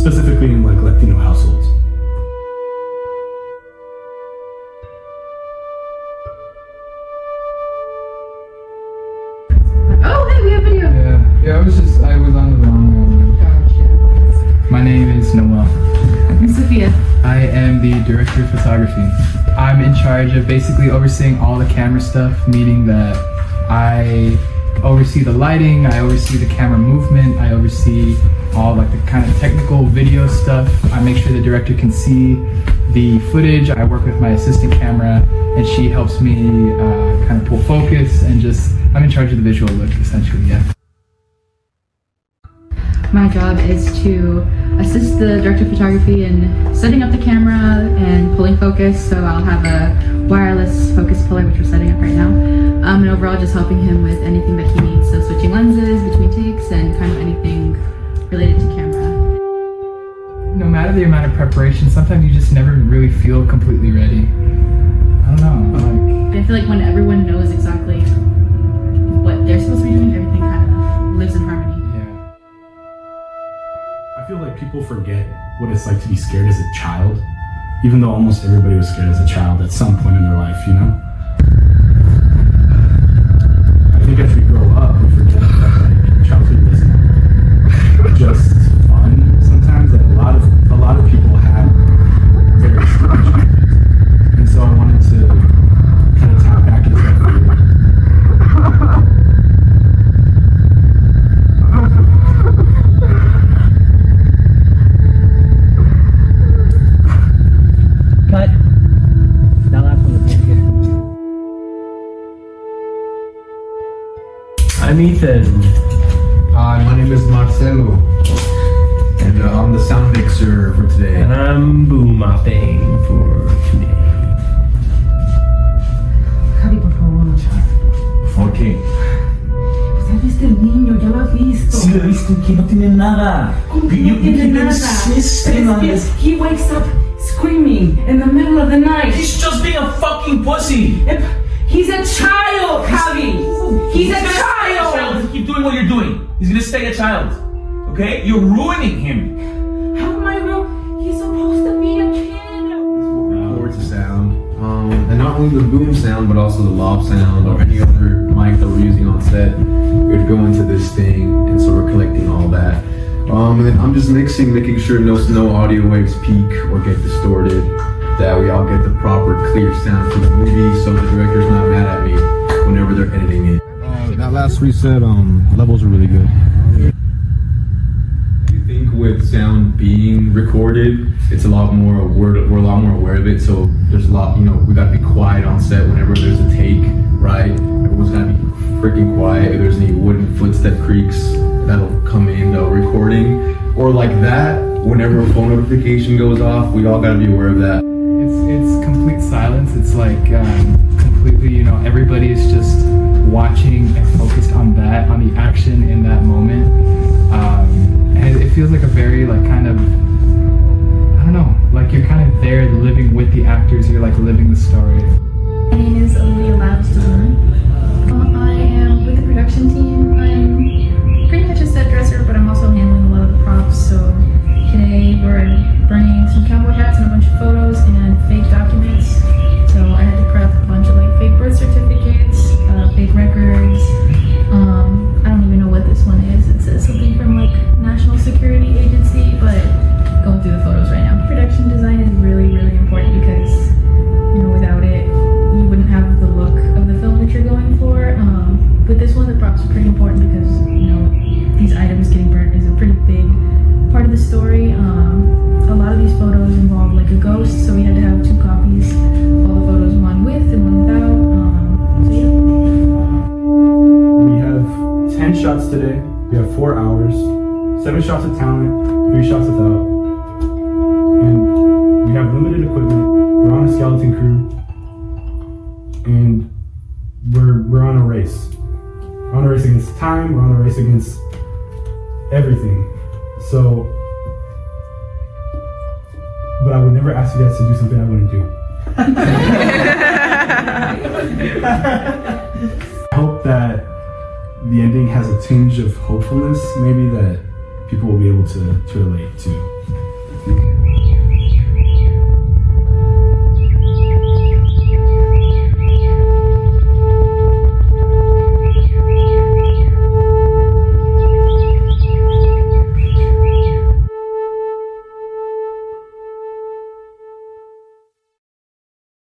specifically in like Latino households. Oh, hey, we have video. Yeah, I was on the wrong one. Gotcha. My name is Noel. I'm Sophia. I am the director of photography. I'm in charge of basically overseeing all the camera stuff, meaning that I oversee the lighting, I oversee the camera movement, I oversee all like the kind of technical video stuff. I make sure the director can see the footage. I work with my assistant camera and she helps me kind of pull focus and I'm in charge of the visual look essentially, yeah. My job is to assist the director of photography in setting up the camera and pulling focus. So I'll have a wireless focus puller, which we're setting up right now. And overall just helping him with anything that he needs. So switching lenses between takes and kind of anything related to camera. No matter the amount of preparation, sometimes you just never really feel completely ready. I don't know, I feel like when everyone knows exactly what they're supposed to be doing, everything kind of lives in harmony. I feel like people forget what it's like to be scared as a child, even though almost everybody was scared as a child at some point in their life, you know? I think as we grow up, we forget that like, childhood wasn't just fun sometimes. Like a lot of people have very scary childhoods. And so I wanted to kind of tap back into that feeling. I'm Ethan. Hi, my name is Marcelo, and I'm the sound mixer for today. And I'm boom mopping for today. Javi, por favor. Ok. ¿Ya viste el niño? Ya lo has visto. Sí, lo he visto que no tiene nada. ¿Cómo que no tiene nada? He wakes up screaming in the middle of the night. He's just being a fucking pussy. He's a child, Javi. He's a child. Keep doing what you're doing. He's gonna stay a child. Okay? You're ruining him. How am I real? He's supposed to be a kid. Forward to sound. And not only the boom sound, but also the lob sound or any other mic that we're using on set. It would go into this thing, and so we're collecting all that. And then I'm just mixing, making sure no audio waves peak or get distorted. That we all get the proper clear sound for the movie, so the director's not mad at me whenever they're editing it. That last reset, levels are really good. I think with sound being recorded, it's a lot more we're a lot more aware of it. So there's a lot, we gotta be quiet on set whenever there's a take, right? Everyone's gotta be freaking quiet. If there's any wooden footstep creaks, that'll come in the recording, or like that. Whenever a phone notification goes off, we all gotta be aware of that. It's complete silence. It's like completely, everybody is just watching and focused on the action in that moment. And it feels like a very like kind of, I don't know, like you're kind of there living with the actors. You're like living the story. My name is Olivia Lavston. I am with the production team. I'm pretty much a set dresser, but I'm also handling a lot of the props. So today we're bringing some cowboy hats and a bunch of photos and fake documents. So I had to prep a bunch of like fake birth certificates, fake records. I don't even know what this one is. It says something from like National Security Agency, but going through the photos right now. Production design is really, really important because without it, you wouldn't have the look of the film that you're going for. With this one, the props are pretty important because these items getting burnt is a pretty big part of the story. A lot of these photos involve like a ghost, so we had to have 2 copies. All the photos, one with and one without. We have 10 shots today. We have 4 hours, 7 shots of talent, 3 shots without. And we have limited equipment. We're on a skeleton crew. And we're on a race. We're on a race against time, we're on a race against everything. So, but I would never ask you guys to do something I wouldn't do. I hope that the ending has a tinge of hopefulness, maybe that people will be able to relate to.